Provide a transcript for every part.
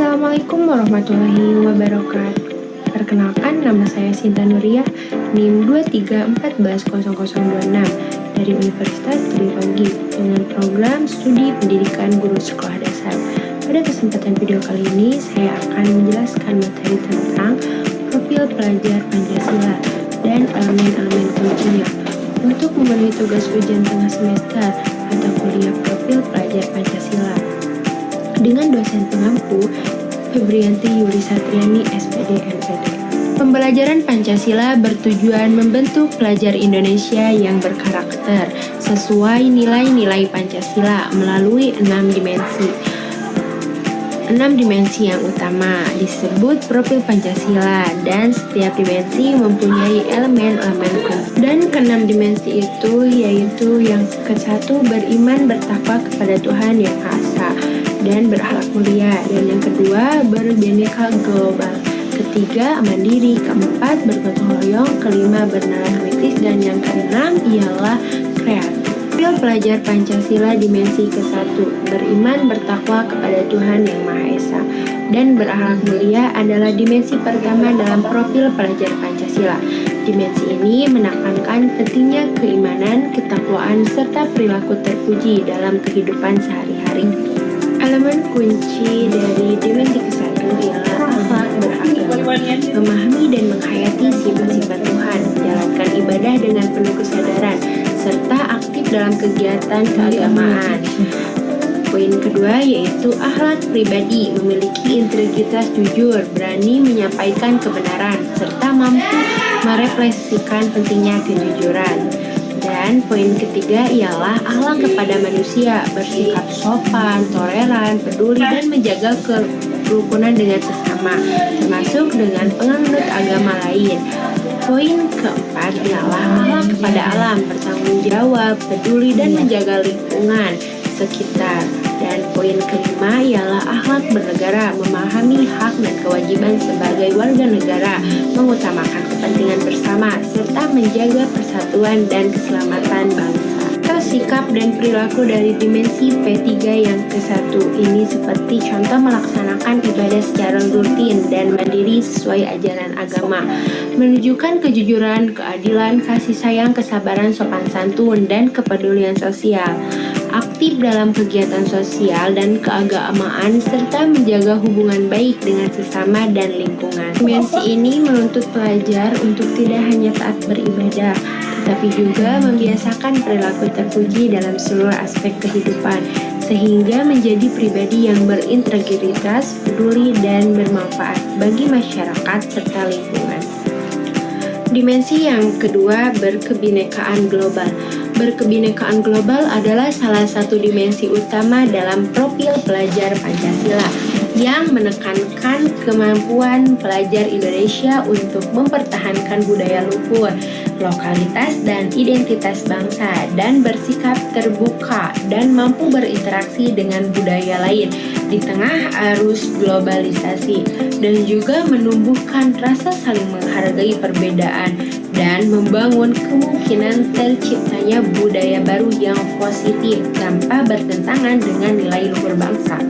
Assalamualaikum warahmatullahi wabarakatuh. Perkenalkan, nama saya Sinta Nuria, NIM 23140026 dari Universitas Tripagi dengan program Studi Pendidikan Guru Sekolah Dasar. Pada kesempatan video kali ini, saya akan menjelaskan materi tentang profil pelajar Pancasila dan elemen-elemen kuncinya. Untuk memenuhi tugas ujian tengah semester atau kuliah profil pelajar Pancasila dengan dosen pengampu Febrianti Yuli Satriani, SPD, MPD. Pembelajaran Pancasila bertujuan membentuk pelajar Indonesia yang berkarakter sesuai nilai-nilai Pancasila melalui 6 dimensi. 6 dimensi yang utama disebut profil Pancasila dan setiap dimensi mempunyai elemen-elemen kunci. Dan ke-6 dimensi itu yaitu yang ke-1 beriman bertakwa kepada Tuhan Yang Maha Esa dan berakhlak mulia, dan yang kedua berbineka global, ketiga mandiri, keempat bergotong royong, kelima bernalar kritis, dan yang keenam ialah kreatif. Profil pelajar Pancasila dimensi ke-1 beriman bertakwa kepada Tuhan Yang Maha Esa dan berakhlak mulia adalah dimensi pertama dalam profil pelajar Pancasila. Dimensi ini menekankan pentingnya keimanan, ketakwaan, serta perilaku terpuji dalam kehidupan sehari-hari. Elemen kunci dari dimensi ke-1 ialah akhlak beragama, memahami dan menghayati sifat-sifat Tuhan, menjalankan ibadah dengan penuh kesadaran, serta aktif dalam kegiatan keagamaan. Poin kedua yaitu akhlak pribadi, memiliki integritas jujur, berani menyampaikan kebenaran, serta mampu merefleksikan pentingnya kejujuran. Dan poin ketiga ialah akhlak kepada manusia, bersikap sopan, toleran, peduli, dan menjaga kerukunan dengan sesama, termasuk dengan penganut agama lain. Poin keempat ialah akhlak kepada alam, bertanggung jawab, peduli, dan menjaga lingkungan sekitar. Dan poin kelima ialah akhlak bernegara, memahami hak dan kewajiban sebagai warga negara, mengutamakan kepentingan bersama, serta menjaga persatuan dan keselamatan bangsa. Sikap dan perilaku dari dimensi P3 yang ke-1 ini seperti contoh melaksanakan ibadah secara rutin dan mandiri sesuai ajaran agama, menunjukkan kejujuran, keadilan, kasih sayang, kesabaran, sopan santun, dan kepedulian sosial, aktif dalam kegiatan sosial dan keagamaan, serta menjaga hubungan baik dengan sesama dan lingkungan. Dimensi ini menuntut pelajar untuk tidak hanya taat beribadah, tetapi juga membiasakan perilaku terpuji dalam seluruh aspek kehidupan, sehingga menjadi pribadi yang berintegritas, peduli, dan bermanfaat bagi masyarakat serta lingkungan. Dimensi yang kedua, berkebinekaan global. Berkebinekaan global adalah salah satu dimensi utama dalam profil pelajar Pancasila yang menekankan kemampuan pelajar Indonesia untuk mempertahankan budaya luhur, lokalitas, dan identitas bangsa, dan bersikap terbuka dan mampu berinteraksi dengan budaya lain di tengah arus globalisasi, dan juga menumbuhkan rasa saling menghargai perbedaan dan membangun kemungkinan terciptanya budaya baru yang positif tanpa bertentangan dengan nilai luhur bangsa.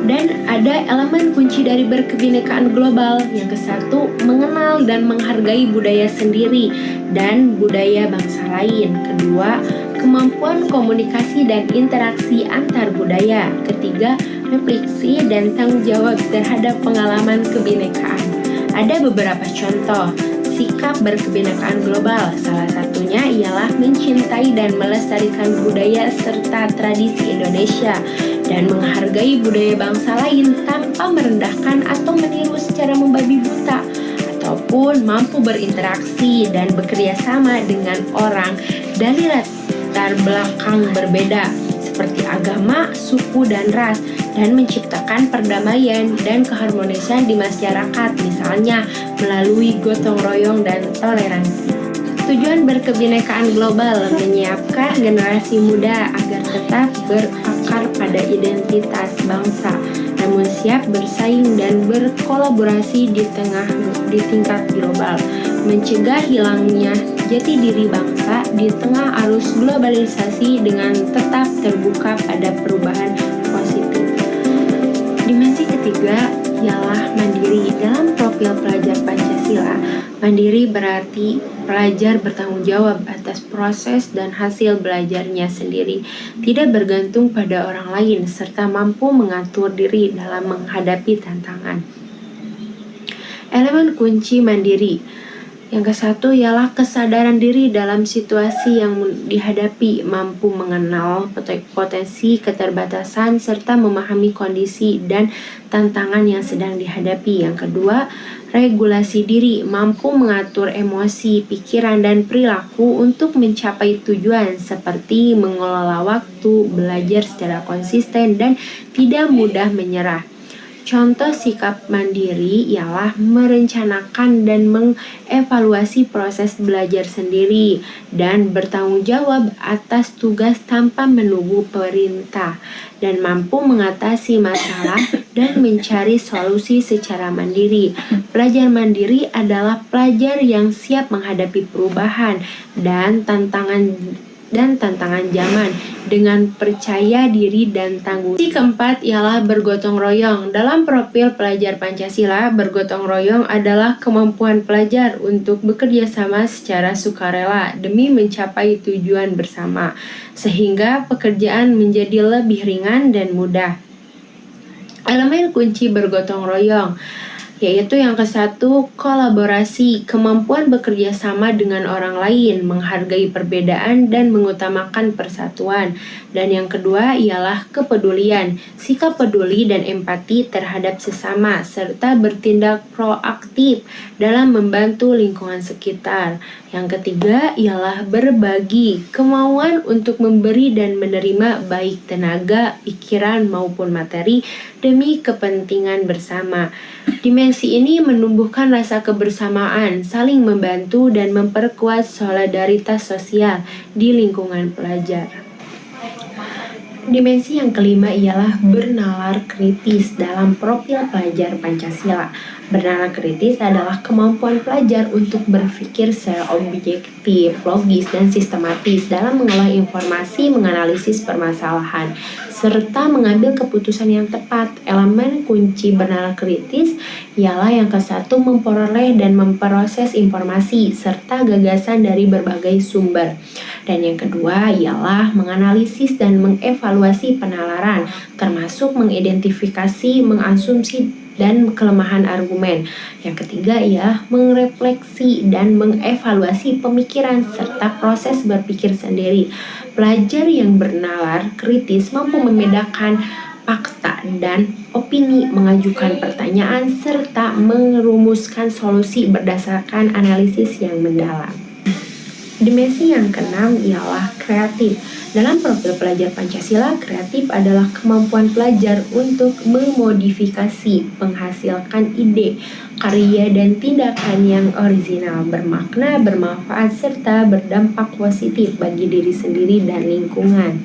Dan ada elemen kunci dari berkebinekaan global. Yang ke-1, mengenal dan menghargai budaya sendiri dan budaya bangsa lain. Kedua, kemampuan komunikasi dan interaksi antar budaya. Ketiga, refleksi dan tanggung jawab terhadap pengalaman kebinekaan. Ada beberapa contoh sikap berkebinekaan global. Salah satunya ialah mencintai dan melestarikan budaya serta tradisi Indonesia dan menghargai budaya bangsa lain tanpa merendahkan atau meniru secara membabi buta, ataupun mampu berinteraksi dan bekerja sama dengan orang dari latar belakang berbeda seperti agama, suku, dan ras, dan menciptakan perdamaian dan keharmonisan di masyarakat, misalnya melalui gotong royong dan toleransi. Tujuan berkebinekaan global menyiapkan generasi muda agar tetap berakar pada identitas bangsa, namun siap bersaing dan berkolaborasi di tingkat global, mencegah hilangnya jati diri bangsa di tengah arus globalisasi dengan tetap terbuka pada perubahan positif. Dimensi ketiga ialah mandiri. Dalam profil pelajar Pancasila, mandiri berarti pelajar bertanggung jawab atas proses dan hasil belajarnya sendiri, tidak bergantung pada orang lain, serta mampu mengatur diri dalam menghadapi tantangan. Elemen kunci mandiri. Yang ke-1 ialah kesadaran diri dalam situasi yang dihadapi, mampu mengenal potensi keterbatasan serta memahami kondisi dan tantangan yang sedang dihadapi. Yang kedua, regulasi diri, mampu mengatur emosi, pikiran, dan perilaku untuk mencapai tujuan seperti mengelola waktu, belajar secara konsisten, dan tidak mudah menyerah. Contoh sikap mandiri ialah merencanakan dan mengevaluasi proses belajar sendiri dan bertanggung jawab atas tugas tanpa menunggu perintah, dan mampu mengatasi masalah dan mencari solusi secara mandiri. Pelajar mandiri adalah pelajar yang siap menghadapi perubahan dan tantangan zaman dengan percaya diri dan tanggung. Yang keempat ialah bergotong royong. Dalam profil pelajar Pancasila, bergotong royong adalah kemampuan pelajar untuk bekerja sama secara sukarela demi mencapai tujuan bersama, sehingga pekerjaan menjadi lebih ringan dan mudah. Elemen kunci bergotong royong yaitu yang ke-1, kolaborasi, kemampuan bekerja sama dengan orang lain, menghargai perbedaan dan mengutamakan persatuan. Dan yang kedua ialah kepedulian, sikap peduli dan empati terhadap sesama, serta bertindak proaktif dalam membantu lingkungan sekitar. Yang ketiga ialah berbagi, kemauan untuk memberi dan menerima baik tenaga, pikiran maupun materi demi kepentingan bersama. Dimensi ini menumbuhkan rasa kebersamaan, saling membantu, dan memperkuat solidaritas sosial di lingkungan pelajar. Dimensi yang kelima ialah bernalar kritis dalam profil pelajar Pancasila. Bernalar kritis adalah kemampuan pelajar untuk berpikir secara objektif, logis, dan sistematis dalam mengolah informasi, menganalisis permasalahan, serta mengambil keputusan yang tepat. Elemen kunci bernalar kritis ialah yang ke-1, memperoleh dan memproses informasi serta gagasan dari berbagai sumber. Dan yang kedua ialah menganalisis dan mengevaluasi penalaran, termasuk mengidentifikasi, mengasumsi, dan kelemahan argumen. Yang ketiga ialah merefleksi dan mengevaluasi pemikiran serta proses berpikir sendiri. Pelajar yang bernalar kritis mampu membedakan fakta dan opini, mengajukan pertanyaan, serta merumuskan solusi berdasarkan analisis yang mendalam. Dimensi yang keenam ialah kreatif. Dalam profil pelajar Pancasila, kreatif adalah kemampuan pelajar untuk memodifikasi, menghasilkan ide, karya, dan tindakan yang orisinal, bermakna, bermanfaat, serta berdampak positif bagi diri sendiri dan lingkungan.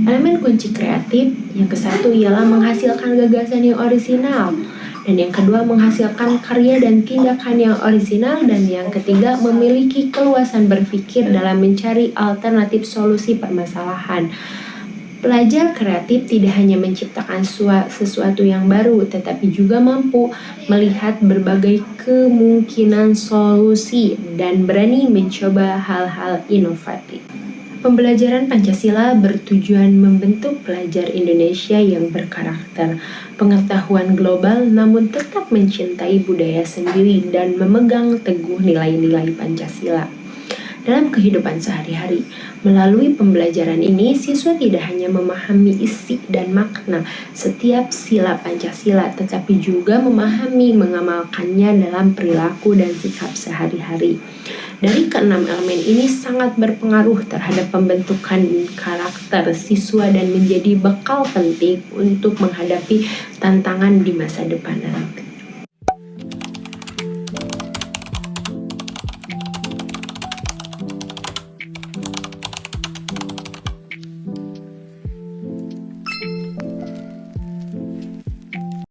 Elemen kunci kreatif yang ke-1 ialah menghasilkan gagasan yang orisinal, dan yang kedua menghasilkan karya dan tindakan yang orisinal, dan yang ketiga memiliki keluasan berpikir dalam mencari alternatif solusi permasalahan. Pelajar kreatif tidak hanya menciptakan sesuatu yang baru, tetapi juga mampu melihat berbagai kemungkinan solusi dan berani mencoba hal-hal inovatif. Pembelajaran Pancasila bertujuan membentuk pelajar Indonesia yang berkarakter, pengetahuan global, namun tetap mencintai budaya sendiri dan memegang teguh nilai-nilai Pancasila. Dalam kehidupan sehari-hari, melalui pembelajaran ini, siswa tidak hanya memahami isi dan makna setiap sila Pancasila, tetapi juga memahami mengamalkannya dalam perilaku dan sikap sehari-hari. Dari keenam elemen ini sangat berpengaruh terhadap pembentukan karakter siswa dan menjadi bekal penting untuk menghadapi tantangan di masa depan nanti.